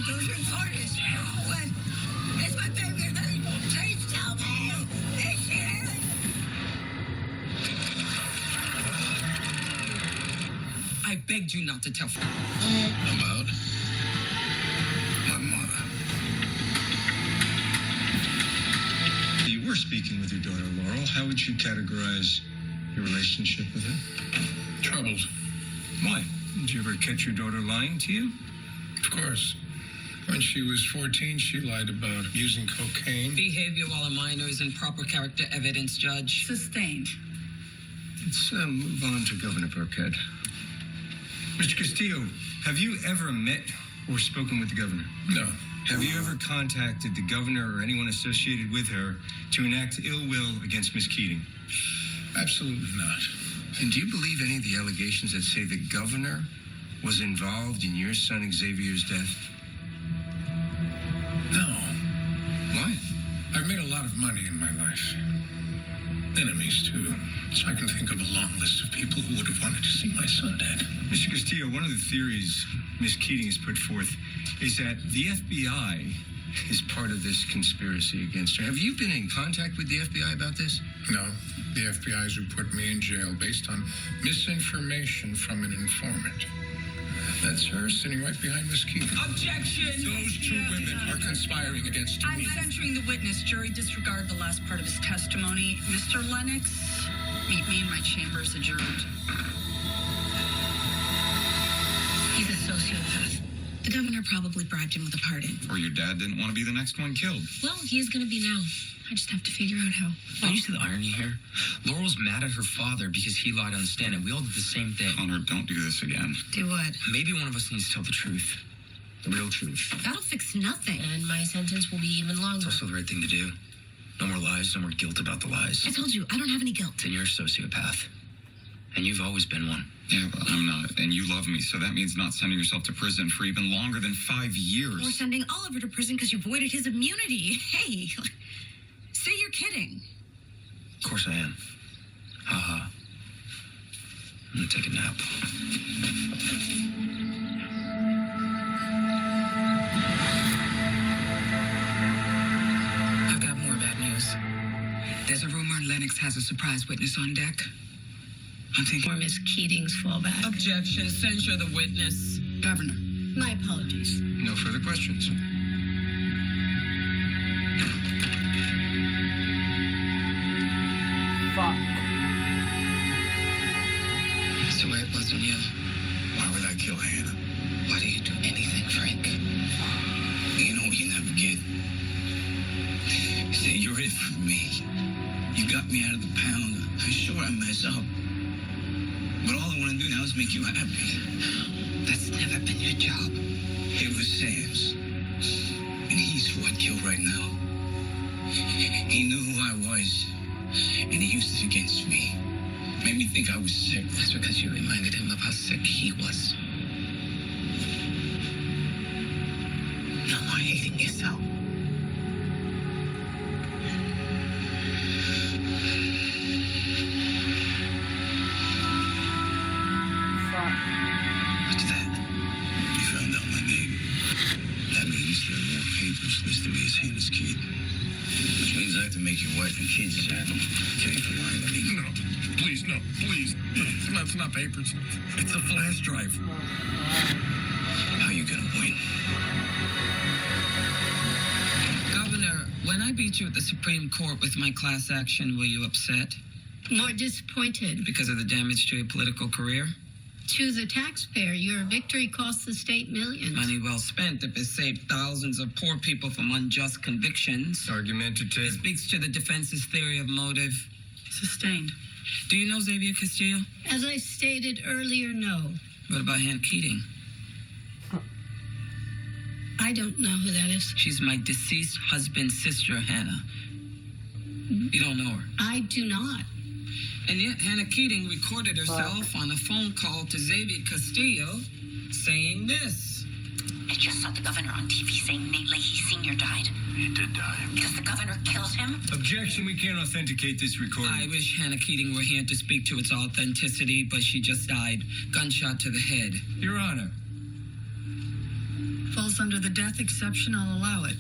those recordings. What? Is my baby hurt? Please tell me. Is she hurt? I begged you not to tell. About my mother. You were speaking with your daughter, Laurel. How would you categorize your relationship with her? Troubled. Why? Did you ever catch your daughter lying to you? Of course. When she was 14, she lied about using cocaine. Behavior while a minor is improper character evidence, Judge. Sustained. Let's move on to Governor Burkhead. Mr. Castillo, have you ever met or spoken with the governor? No. Have you ever contacted the governor or anyone associated with her to enact ill will against Miss Keating? Absolutely not. And do you believe any of the allegations that say the governor was involved in your son Xavier's death? No. Why? I've made a lot of money in my life. Enemies, too. So I can think of a long list of people who would have wanted to see my son dead. Mr. Castillo, one of the theories Miss Keating has put forth is that the FBI Is part of this conspiracy against her. Have you been in contact with the FBI about this? No. The FBI's who put me in jail based on misinformation from an informant. That's her sitting right behind Miss Keating. Objection! Those two women are conspiring against I'm me. censoring the witness. Jury, disregard the last part of his testimony. Mr. Lennox, meet me in my chambers adjourned. He's a sociopath. The governor probably bribed him with a pardon. Or your dad didn't want to be the next one killed. Well, he is going to be now. I just have to figure out how. Oh, you see the irony here? Laurel's mad at her father because he lied on the stand, and we all did the same thing. Connor, don't do this again. Do what? Maybe one of us needs to tell the truth. The real truth. That'll fix nothing. And my sentence will be even longer. It's also the right thing to do. No more lies, no more guilt about the lies. I told you, I don't have any guilt. Then you're a sociopath. And you've always been one. Yeah, but I'm not. And you love me, so that means not sending yourself to prison for even longer than 5 years. We're sending Oliver to prison because you voided his immunity. Hey, say you're kidding. Of course I am. Ha-ha. I'm gonna take a nap. I've got more bad news. There's a rumor Lennox has a surprise witness on deck. I'm thinking... Or Miss Keating's fallback. Objection. Censure the witness. Governor. My apologies. No further questions. Fuck. So it wasn't you. Why would I kill Hannah? Why do you do anything, Frank? You know you never get. Say you're it for me. You got me out of the pound. I'm sure I mess up. But all I want to do now is make you happy. That's never been your job. It was Sam's. And he's what killed right now. He knew who I was. And he used it against me. Made me think I was sick. That's because you reminded him of how sick he was. No more hating yourself. What's that? You found out my name. That means there are more papers listed me as Hannah's kid. Which means I have to make your wife and kids sad. Okay, for lying to me. No, please, no, please. It's not papers. It's a flash drive. How you gonna win? Governor, when I beat you at the Supreme Court with my class action, were you upset? More disappointed. Because of the damage to your political career? To the taxpayer, your victory cost the state millions. Money well spent if it saved thousands of poor people from unjust convictions. Argumentative. It speaks to the defense's theory of motive. Sustained. Do you know Xavier Castillo? As I stated earlier, no. What about Hannah Keating? I don't know who that is. She's my deceased husband's sister, Hannah. You don't know her. I do not. And yet Hannah Keating recorded herself on a phone call to Xavier Castillo saying this. I just saw the governor on TV saying Nate Leahy Sr. died. He did die. Because the governor killed him? Objection, we can't authenticate this recording. I wish Hannah Keating were here to speak to its authenticity, but she just died. Gunshot to the head. Your Honor. Falls falls under the death exception, I'll allow it.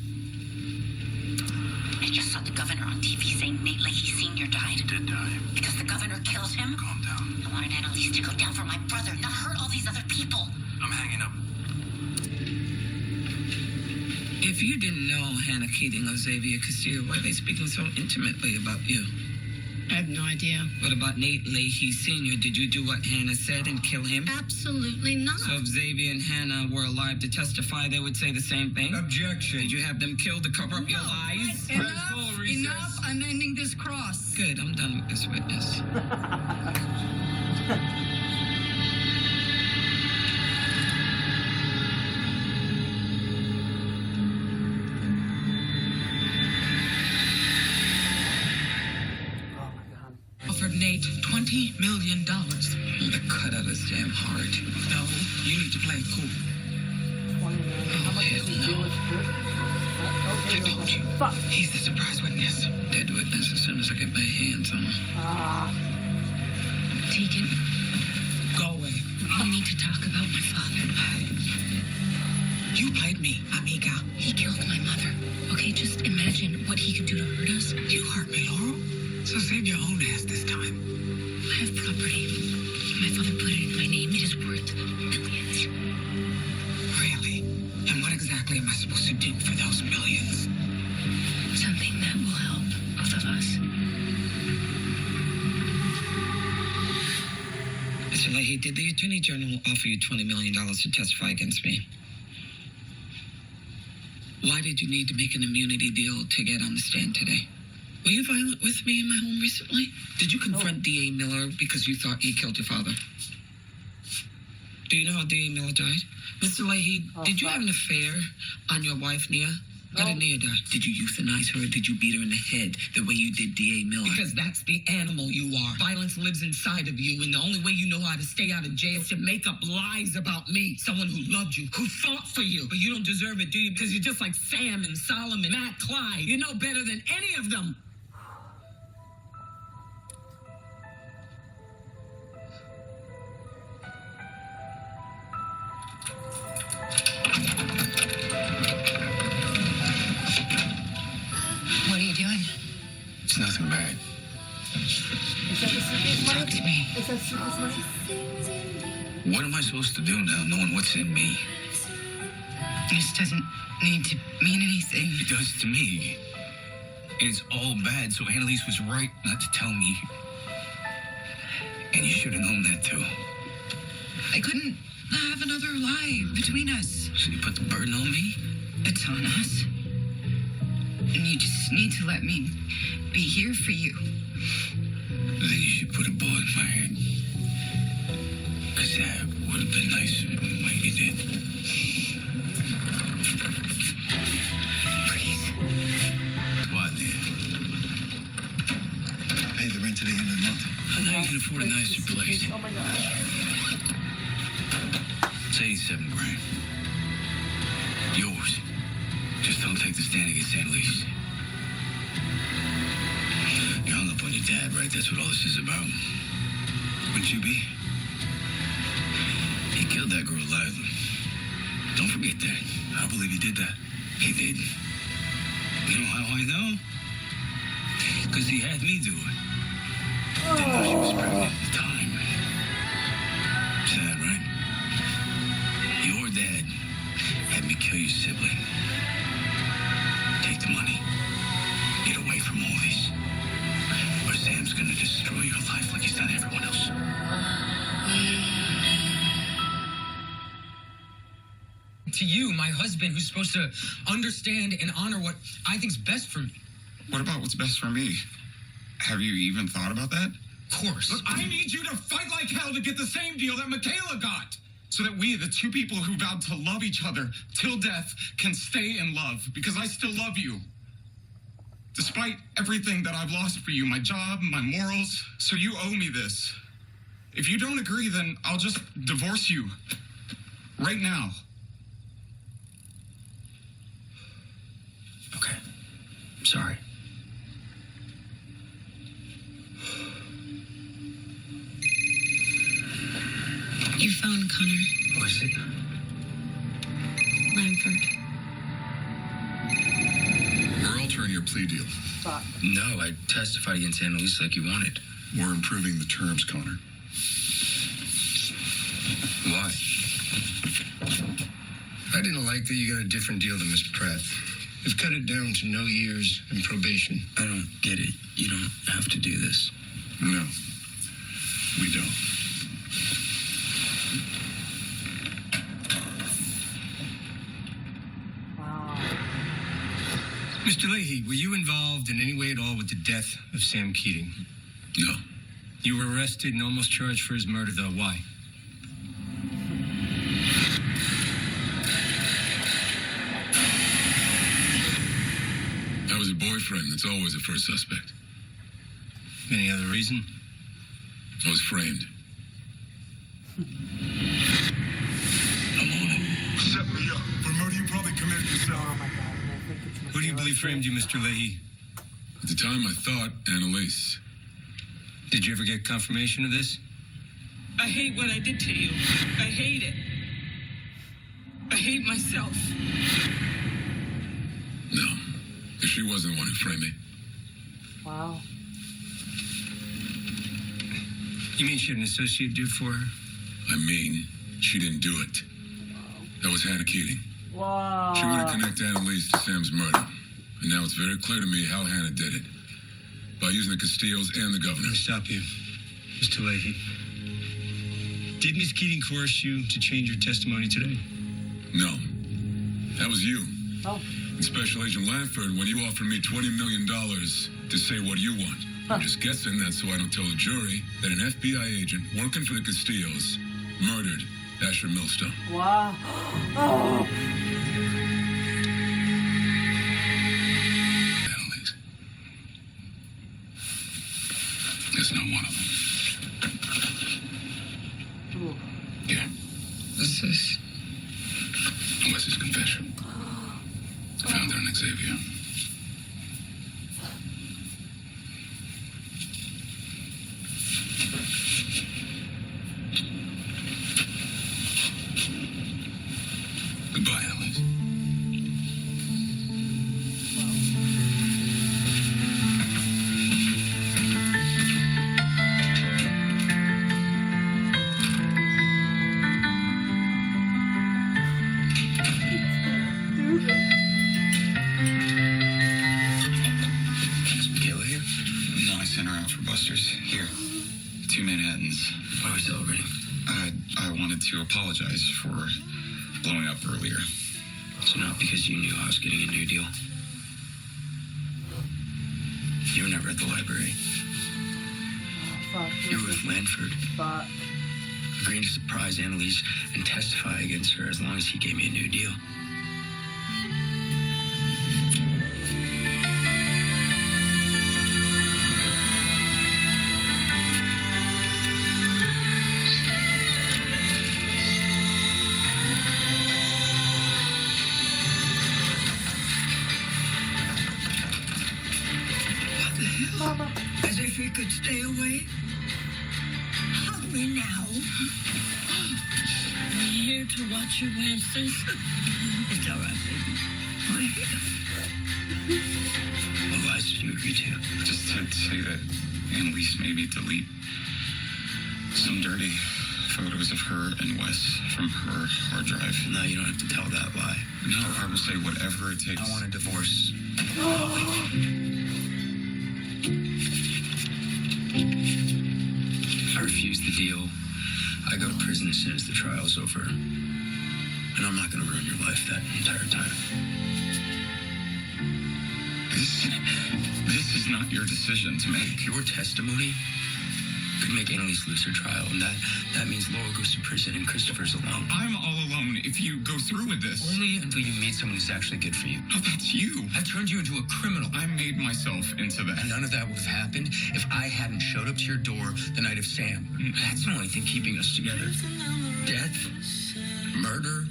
I just saw the governor on TV saying Nate Leahy Sr. died. He did die. Because the governor killed him? Calm down. I wanted Annalise to go down for my brother, not hurt all these other people. I'm hanging up. If you didn't know Hannah Keating or Xavier Castillo, why are they speaking so intimately about you? I have no idea. What about Nate Leahy Sr.? Did you do what Hannah said and kill him? Absolutely not. So if Xavier and Hannah were alive to testify, they would say the same thing? Objection. Did you have them killed to cover up your lies? Enough. I'm ending this cross. Good, I'm done with this witness. Offered Nate $20 million. The cut out his damn heart. No, you need to play it cool. Oh, hell no. I told you. He's the surprise witness. Dead witness as soon as I get my hands on him. Tegan, Go away. we need to talk about my father. You played me, amiga. He killed my mother. Okay, just imagine what he could do to hurt us. You hurt me, Laurel. So save your own ass this time. I have property. My father put it in my name. It is worth millions. Really? And what exactly am I supposed to do for those millions? Something that will help both of us. Mr. Leahy, did the Attorney General offer you $20 million to testify against me? Why did you need to make an immunity deal to get on the stand today? Were you violent with me in my home recently? Did you confront D.A. Miller because you thought he killed your father? Do you know how D.A. Miller died? Mr. Leahy, did you have an affair on your wife, Nia? How did Nia die? Did you euthanize her or did you beat her in the head the way you did D.A. Miller? Because that's the animal you are. Violence lives inside of you, and the only way you know how to stay out of jail is to make up lies about me. Someone who loved you, who fought for you. But you don't deserve it, do you? Because you're just like Sam and Solomon, Matt Clyde. You're no better than any of them. What are you doing? It's nothing bad. Talk to me. What am I supposed to do now, knowing what's in me? This doesn't need to mean anything. It does to me. And it's all bad, so Annalise was right not to tell me. And you should have known that, too. I couldn't have another lie between us. So you put the burden on me? It's on us. And you just need to let me be here for you. Then you should put a bullet in my head. Because that would have been nicer when you did. Please. What, then? Pay the rent to the end of the month. I know you can afford a nicer place. Oh my God. Say $7 grand. Yours. Just don't take the stand against Annalise. You hung up on your dad, right? That's what all this is about. Wouldn't you be? He killed that girl, Lila. Don't forget that. I believe he did that. He did. You know how I know? Because he had me do it. Didn't know she was pregnant at the time. Sad, right? Your dad had me kill your sibling. Take the money. Get away from all this. Or Sam's gonna destroy your life like he's done everyone else. To you, my husband, who's supposed to understand and honor what I think's best for me. What about what's best for me? Have you even thought about that? Of course. Look, I need you to fight like hell to get the same deal that Michaela got. So that we, the two people who vowed to love each other till death, can stay in love. Because I still love you. Despite everything that I've lost for you, my job, my morals. So you owe me this. If you don't agree, then I'll just divorce you. Right now. Okay. I'm sorry. Your phone, Connor. What is it? Line Lanford. We're altering your plea deal. No, I testified against Annalise like you wanted. We're improving the terms, Connor. Why? I didn't like that you got a different deal than Mr. Pratt. We've cut it down to no years and probation. I don't get it. You don't have to do this. No, we don't. Mr. Leahy, were you involved in any way at all with the death of Sam Keating? No. You were arrested and almost charged for his murder, though. Why? I was a boyfriend. That's always the first suspect. Any other reason? I was framed. I'm on it. Set me up. For murder you probably committed yourself. Oh my god, I think it's Who do you believe framed you, Mr. Leahy? At the time, I thought Annalise. Did you ever get confirmation of this? I hate what I did to you. I hate it. I hate myself. No. She wasn't the one who framed me. Wow. You mean she had an associate do it for her? I mean, she didn't do it. That was Hannah Keating. Wow. She wanted to connect Annalise to Sam's murder. And now it's very clear to me how Hannah did it. By using the Castillos and the governor. Let me stop you, Mr. Leahy. Did Miss Keating coerce you to change your testimony today? No. That was you. Oh. And Special Agent Lanford, when you offered me $20 million to say what you want. I'm just guessing that so I don't tell the jury that an FBI agent working for the Castillos murdered Asher Millstone. Wow. Oh. Annalise. That's not one of them. Ooh. Here. What's this? Wes's confession. I found it on Xavier. Goodbye, Annalise. Is Michaela here? No, I sent her out for Buster's. Here. 2 Manhattans. Why are we celebrating? I wanted to apologize for blowing up earlier. So not because you knew I was getting a new deal. You were never at the library. Fuck. You were with Lanford, Fuck. agreeing to surprise Annalise and testify against her as long as he gave me a new deal. What the hell? Mama. As if we could stay away. Hug me now. I'm here to watch you, Winston. It's all right, baby. What lies did you agree to? Just to say that Annalise made me delete some dirty photos of her and Wes from her hard drive. No, you don't have to tell that lie. No, I will say whatever it takes. I want a divorce. If I refuse the deal, I go to prison as soon as the trial's over. And I'm not going to ruin your life that entire time. This is not your decision to make. Your testimony could make Annalise lose her trial, and that means Laura goes to prison and Christopher's alone. I'm all alone if you go through with this. Only until you meet someone who's actually good for you. Oh, that's you. I've turned you into a criminal. I made myself into that. And none of that would have happened if I hadn't showed up to your door the night of Sam. That's the only thing keeping us together. Death, murder,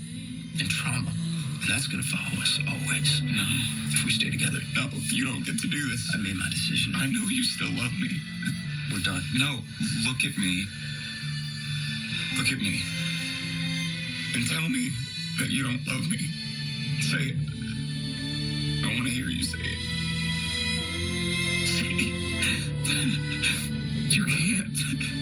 and trauma. And that's going to follow us always. No. If we stay together. No, you don't get to do this. I made my decision. I know you still love me. We're done. No, look at me. Look at me. And tell me that you don't love me. Say it. I want to hear you say it. Say it. You can't.